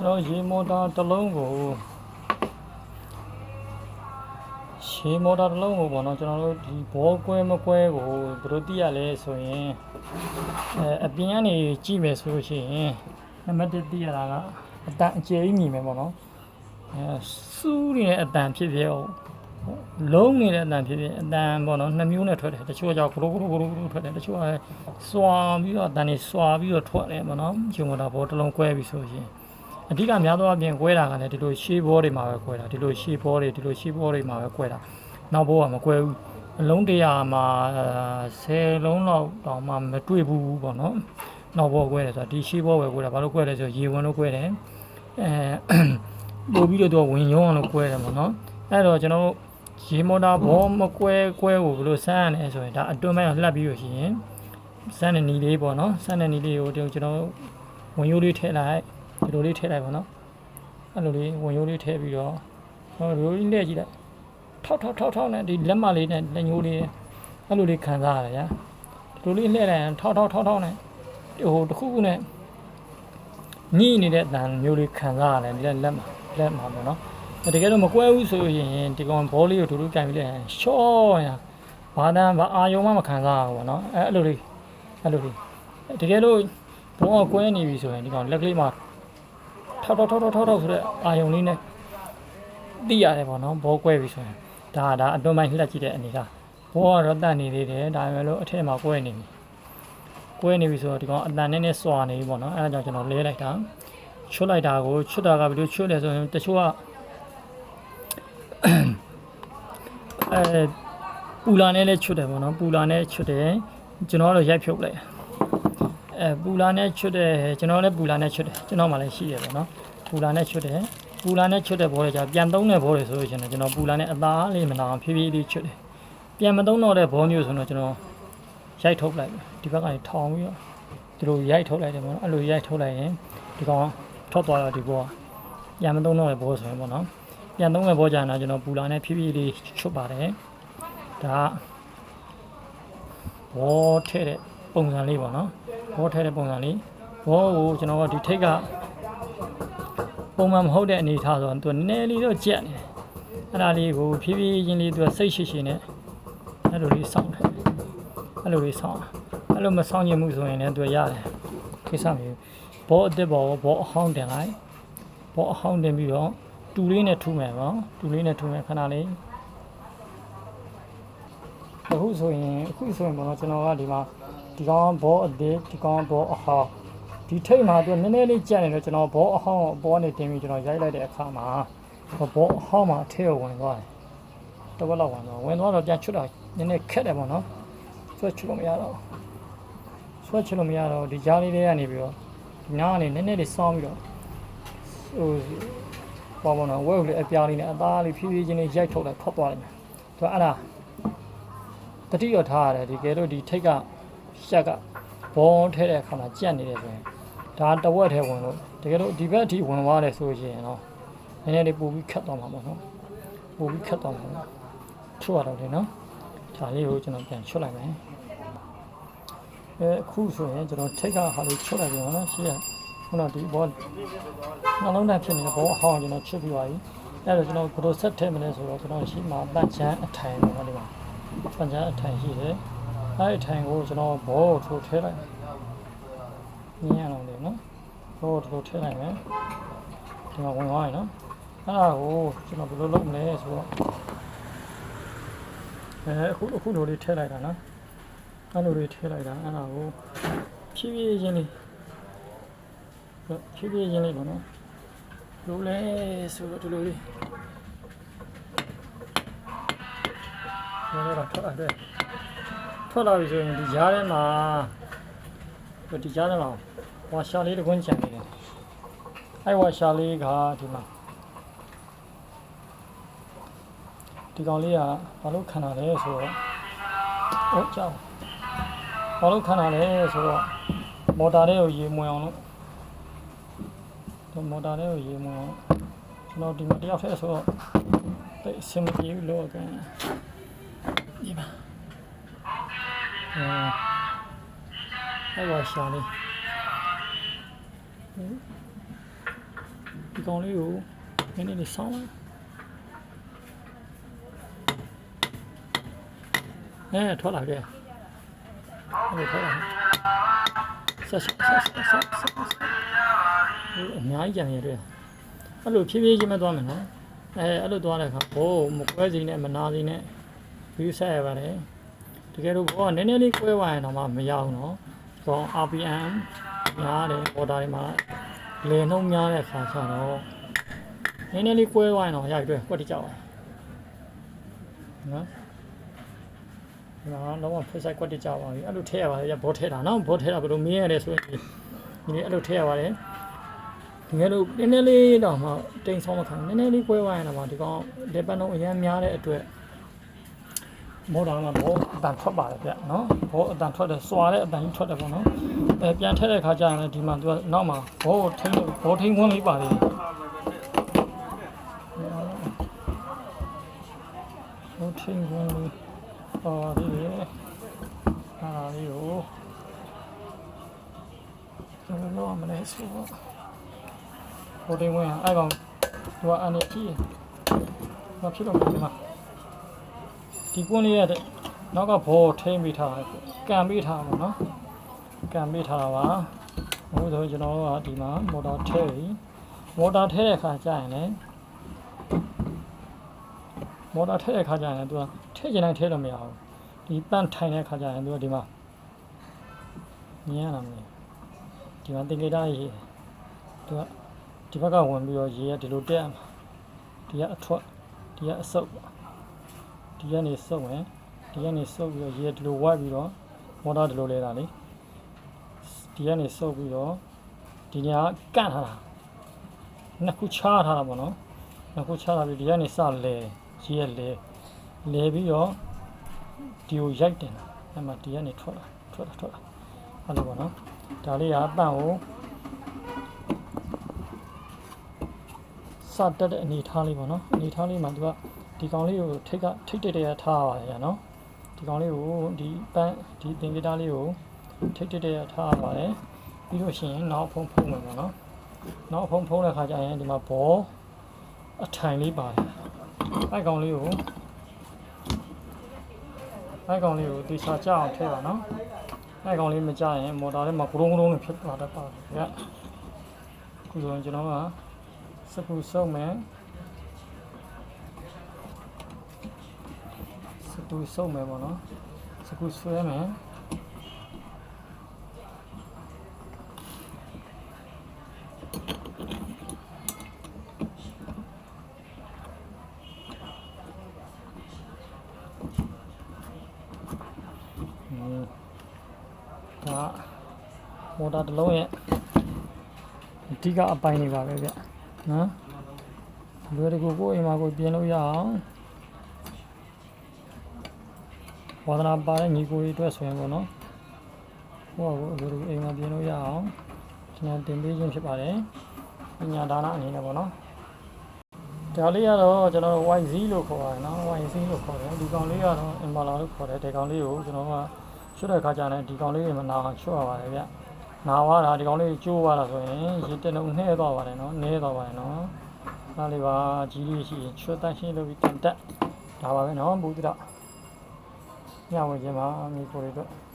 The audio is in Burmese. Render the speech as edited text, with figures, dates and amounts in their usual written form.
ကျွန်တော်ရေမော်တာတစ်လုံးကိုရေမော်တာတစ်လုံးကိုပေါ့နော်ကျွန်တော်တို့ဒီဘောကွဲမကွဲကိုဘယ်လိုသိရလဲဆိုရင်အပြင်ကနေကြည့်မယ်ဆိုလို့ရှိရင်နံပါတ်1သိရတာကအတန်အကျယ်ကြီးမြင်မယ်ပေါ့နော်စူးနေတဲ့အတန်ဖြစ်ဖြစ်လုံးနေတဲ့အတန်ဖြစ်ဖြစ်အတန်ပေါ့နော်နှစ်မျိုးနဲ့ထွက်တယ်တချို့ကကြောက်ဂရုထွက်တယ်တချို့ကစွာပြီးတော့အတန်တွေစွာပြီးတော့ထွက်တယ်ပေါ့နော်ရေမော်တာဘောတစ်လုံးကွဲပြီဆိုရင်အဓိကများသောအားဖြင့်ကွဲတာကလည်းဒီလိုရှေးဘောတွေမှာပဲကွဲတာဒီလိုရှေးဘောတွေမှာပဲကွဲတာနောက်ဘောကမကွဲဘူးအလုံး100မှာ10လုံးလောက်တောင်မှမတွေ့ဘူးပေါ့နော်နောက်ဘောကွဲတယ်ဆိုတာဒီရှေးဘောပဲကွဲတာဘာလို့ကွဲလဲဆိုရေဝင်လို့ကွဲတယ်ပို့ပြီးတော့ဝင်ရုံးအောင်လို့ကွဲတယ်ပေါ့နော်အဲ့တော့ကျွန်တော်တို့ရေမော်တာဘောမကွဲကိုဘယ်လိုစမ်းရလဲဆိုရင်ဒါအတွင်းပိုင်းကိုလှပ်ပြီးလို့ရှိရင်စမ်းတဲ့နီလေးပေါ့နော်စမ်းတဲ့နီလေးကိုကျွန်တော်ဝင်ရိုးလေးထည့်လိုက်ဒီလိုလေးထည့်လိုက်ပါနော်အဲ့လိုလေးဝင်ရိုးလေးထည့်ပြီးတော့ရိုးလေးလှည့်ကြည့်လိုက်ထောက်နဲ့ဒီလက်မလေးနဲ့လက်ညိုးလေးအဲ့လိုလေးခံစားရတယ်ဗျာဒီလိုလေးလှည့်လိုက်ရင်ထောက်နဲ့ဟိုတစ်ခုခုနဲ့ညှိနေတဲ့အတန်မျိုးလေးခံစားရတယ်ဒီလက်မှာပေါ့နော်တကယ်တော့မကွဲဘူးဆိုရင်ဒီကောင်ဘောလေးကိုတို့ကင်ပြီးလိုက်ရင်ရှော့ရဘာအာယုံမှမခံစားရဘူးပေါ့နော်အဲ့လိုလေးတကယ်လို့ဘောကွဲနေပြီဆိုရင်ဒီကောင်လက်ကလေးမှာထောက်ဆိုတဲ့အာယုံလေးနဲ့သိရတယ်ပေါ့နော်ဘောကွဲပြီဆိုရင်ဒါအတွင်းပိုင်းလှက်ကြည့်တဲ့အနေကဘောကတော့တန့်နေသေးတယ်ဒါပေမဲ့လို့အထက်မှာကွဲနေပြီဆိုတော့ဒီကောင်အတန်နဲ့စွာနေပြီပေါ့နော်အဲဒါကြောင့်ကျွန်တော်လဲလိုက်တာချွတ်လိုက်တာကိုချွတ်တာကဘယ်လိုချွတ်လဲဆိုရင်တချို့ကပူလာနဲ့လည်းချွတ်တယ်ပေါ့နော်ပူလာနဲ့ချွတ်တယ်ကျွန်တော်ကတော့ရိုက်ဖြုတ်လိုက်ပူလာနဲ့ချွတ်တယ်ကျွန်တော်လည်းပူလာနဲ့ချွတ်တယ်ကျွန်တော်မှလည်းရှိတယ်ပေါ့နော်ပူလာနဲ့ချွတ်တယ်ဘောတွေကြာပြန်သုံးတဲ့ဘောတွေဆိုလို့ရှိရင်ကျွန်တော်ပူလာနဲ့အသားလေးမနာအောင်ဖြည်းဖြည်းလေးချွတ်တယ်ပြန်မသုံးတော့တဲ့ဘောမျိုးဆိုတော့ကျွန်တော်ရိုက်ထုတ်လိုက်ဒီဘက်ကနေထောင်ပြီးတော့ဒီလိုရိုက်ထုတ်လိုက်တယ်ပေါ့နော်အဲ့လိုရိုက်ထုတ်လိုက်ရင်ဒီကောင်ထွက်သွားတော့ဒီဘောကပြန်မသုံးတော့တဲ့ဘောဆိုရင်ပေါ့နော်ပြန်သုံးတဲ့ဘောကြာတော့ကျွန်တော်ပူလာနဲ့ဖြည်းဖြည်းလေးချွတ်ပါတယ်ဒါဘောထဲတဲ့ပုံစံလေးပေါ့နော်ဘောထဲတဲ့ပုံစံလေးဘောကိုကျွန်တော်ကဒီထိတ်ကပုံမှန်မဟုတ်တဲ့အနေထားဆိုတော့သူနည်းနည်းလေးတော့ကြက်နေတယ်အဲ့ဒါလေးကိုဖြည်းဖြည်းချင်းလေးသူစိတ်ရှိနဲ့အဲ့လိုလေးစောင့်တယ်အဲ့လိုမစောင့်ရမှုဆိုရင်လည်းသူရတယ်ကိစ္စမျိုးဘောအစ်စ်ဘောအဟောင်းတင်လိုက်ဘောအဟောင်းတင်ပြီးတော့တူလေးနဲ့ထူမယ်ပေါ့ခဏလေးအခုဆိုရင်ပေါ့နော်ကျွန်တော်ကဒီမှာဒီကောင်ဘောအစ်စ်ဒီကောင်ဘောအဟောင်းဒီထိတ်မှာသူနည်းနည်းလေးကြက်နေတော့ကျွန်တော်ဘောအဟောင်းကိုပေါ်နေတင်ပြီးကျွန်တော်ရိုက်လိုက်တဲ့အခါမှာဘောအဟောင်းမှာအထည့်ဝင်သွားတယ်တဝက်လောက်ဝင်သွားတော့ပြန်ချွတ်တာနည်းနည်းခက်တယ်ပေါ့နော်ဆွဲချလို့မရတော့ဒီကြားလေးတွေကနေပြီးတော့ဒီနားကနေနည်းနည်းလေးစောင်းပြီးတော့ပေါ့နော်ဝဲကိုလေးအပြားလေးနဲ့အသားလေးဖြည်းဖြည်းချင်းလေးရိုက်ထုတ်လိုက်ထွက်သွားတယ်သူအဲ့ဒါတတိယထားရတယ်ဒီကဲလို့ဒီထိတ်ကရှက်ကဘောထဲတဲ့အခါမှာကြက်နေတယ်ဆိုရင်ဒါတဝက်ထဲဝင်လို့တကယ်လို့ဒီဘက်အထိဝင်သွားတယ်ဆိုရင်တော့နည်းနည်းလေးပို့ပြီးခတ်သွားမှာပေါ့နော်ချွတ်ရတော့တယ်နော်ဒါလေးကိုကျွန်တော်ပြန်ချွတ်လိုက်မယ်အခုဆိုရင်ကျွန်တော်ထိတ်ကဟာလေးချွတ်လိုက်ပြီနော်ရှေ့ကခုနဒီဘောနှလုံးသားဖြစ်နေတဲ့ဘောအဟောင်းကျွန်တော်ချွတ်ပြီးပါပြီအဲ့တော့ကျွန်တော်ဘယ်လိုဆက်ထည့်မလဲဆိုတော့ကျွန်တော်ရှိမှာပန့်ချမ်းအထိုင်ပေါ့ဒီမှာပန့်ချမ်းအထိုင်ရှိတယ်အဲ့အထိုင်ကိုကျွန်တော်ဘောထိုးထည့်လိုက်ညံ့အောင်လေနော်ဘောထိုးထည့်လိုက်မယ်ဒီမှာဝင်သွားပြီနော်အဲ့ဒါကိုကျွန်တော်ဘယ်လိုလုပ်မလဲဆိုတော့အခုလိုလေးထည့်လိုက်တာနော်အဲ့လိုလေးထည့်လိုက်တာအဲ့ဒါကိုဖြည်းဖြည်းချင်းလေးပေါ့နော်လိုလဲဆိုတော့ဒီလိုလေးတော့ထွက်လာပြီဆိုရင်ဒီကြားထဲမှာဝါရှာလေးတစ်ခွန်းချန်နေတယ်အဲ့ဝါရှာလေးကဒီမှာဒီကောင်လေးကဘာလို့ခံတာလဲဆိုတော့ကြောက်ဘာလို့ခံတာလဲဆိုတော့မော်တာလေးကိုရေမွှင်အောင်လို့ကျွန်တော်ဒီမှာတယောက်တည်းဆိုတော့တိတ်အဆင်မပြေဘူးလို့ကန်ဒီမှာအဲ့ဝါရှာလေး ဒီကောင်လေးကိုနည်းနည်းလေးဆောင်းလိုက်ထွက်လာခဲ့အဲ့ထွက်လာဆက်အများကြီးကြံရတယ်အဲ့လိုဖြည်းဖြည်းချင်းမသွားမယ်နော်အဲ့လိုသွားတဲ့အခါဘောမကွဲစီနဲ့မနာစီနဲ့ပြီးဆက်ရပါတယ်တကယ်လို့ဘောကနည်းနည်းလေးကွဲသွားရင်တော့မရဘူးနော်ကော RPM များတယ်ပေါ်တာတွေမှာလေနှုံးများတဲ့အခါကျတော့နည်းနည်းလေးကွဲသွားရင်တော့ရိုက်တွေ့ကွက်တိကြောက်နော်တော့တော့ဖက်ဆိုင်ကွက်တိကြောက်ပါပြီအဲ့လိုထည့်ရပါတယ်ဘောထည့်တာနော်ဘောထည့်တာဘယ်လိုမင်းရတယ်ဆိုရင်ဒီအဲ့လိုထည့်ရပါတယ်ဒီကဲလို့နည်းနည်းလေးတော့မှတိမ်ဆောင်မခံနည်းနည်းလေးကွဲသွားရင်တော့ဒီကောင်လက်ပတ်လုံးအရင်များတဲ့အတွက်မော်တာမှာဘောအတန်ထွက်ပါတယ်ဗျနော်ဘောအတန်ထွက်တယ်စွာတဲ့အတန်ကြီးထွက်တယ်ပေါ့နော်ပြန်ထည့်တဲ့ခါကျရင်ဒီမှာသူကနောက်မှာဘောထိန်းခွန်းလေးပါသေးတယ်ဘောထိန်းခွန်းလေးဒီလေအားလေးကိုဘယ်လိုမလဲဆိုတော့ဘောထိန်းခွန်းအဲ့ကောင်သူကအနေကြီးဘာဖြစ်လို့လဲဒီမှာဒီကွန်းလေးရတဲ့နောက်ကဘောထိန်းပြီးထားတယ်ကန်ပြီးထားပါနော်ကန်ပေးထားတာပါဘို့ဆိုကျွန်တော်တို့ကဒီမှာမော်တာထည့်ပြီးမော်တာထည့်တဲ့အခါကျရင်လည်းမော်တာထည့်တဲ့အခါကျရင်သူကထည့်ချင်တိုင်းထည့်လို့မရဘူးဒီပန့်ထိုင်တဲ့အခါကျရင်သူကဒီမှာမြင်ရတာမလဲဒီမှာတင်ကြတာရေးသူကဒီဘက်ကဝင်ပြီးတော့ရေးရဒီလိုတက်မှာဒီကအထွက်ဒီကအဆုပ်ဒီကနေဆုပ်ဝင်ဒီကနေဆုပ်ပြီးတော့ရေးရဒီလိုဝိုက်ပြီးတော့မော်တာဒီလိုလဲတာလေဒီကနေစုပ်ပြီးတော့ဒီညာကန့်ထားတာနှစ်ခုချားထားတာပေါ့နော်နှစ်ခုချားထားပြီးဒီကနေစလဲရေးရလဲပြီးတော့ဒီကိုရိုက်တင်တာအဲ့မှာဒီကနေထွက်လာအဲ့လိုပေါ့နော်ဒါလေးကအပန့်ကိုစတက်တဲ့အနေထားလေးပေါ့နော်အနေထားလေးမှာသူကဒီကောင်လေးကိုထိတ်တဲ့ထားပါတယ်နော်ဒီကောင်လေးကိုဒီပန့်ဒီသင်္ကေတလေးကိုထိတ်တဲ့ထားပါတယ်ပြီးလို့ရှိရင်နောက်ဖုံးမယ်ပေါ့နော်နောက်ဖုံးတဲ့ခါကျရင်ဒီမှာဘောအထိုင်လေးပါတယ်အဲ့ကောင်လေးကိုဒီစာကြအောင်ထည့်ပါနော်အဲ့ကောင်လေးမကြရင်မော်တာထဲမှာဂရုံနဲ့ဖြစ်သွားတတ်ပါတယ်ဗျခုဆိုရင်ကျွန်တော်ကစကူစုံမယ်ပေါ့နော်စကူဆွဲမယ်ဒါမော်တာတစ်လုံးရဲ့အဓိကအပိုင်းတွေပါပဲဗျနော်လွယ်တကူကိုအိမ်မှာကိုပြင်လို့ရအောင်ဝါသနာပါတဲ့ညီကိုတွေအတွက်ဆိုရင်ပေါ့နော်ဟိုကကိုလွယ်တကူအိမ်မှာပြင်လို့ရအောင်ကျွန်တော်တင်ပေးခြင်းဖြစ်ပါတယ်ပညာဒါနအနေနဲ့ပေါ့နော်ဒါလေးကတော့ကျွန်တော် YZ လို့ခေါ်ပါတယ်နော် YZ လို့ခေါ်တယ်ဒီကောင်လေးကတော့ Impala လို့ခေါ်တယ်ဒီကောင်လေးကိုကျွန်တော်ကချွတ်တဲ့ခါကျရင်ဒီကောင်လေးတွေမနာအောင်ချွတ်ရပါတယ်ဗျနာဝါတာဒီကောင်လေးကျိုးသွားတာဆိုရင်ရေတက်လုံးနှဲသွားပါတယ်နော်နှဲသွားပါတယ်နော်ဒါလေးပါကြီးလေးရှိချွတ်တန်းရှင်းလို့ပြီးတန်တက်ဒါပါပဲနော်ဘုရားညဝင်ခြင်းမှာမိကိုတွေတော့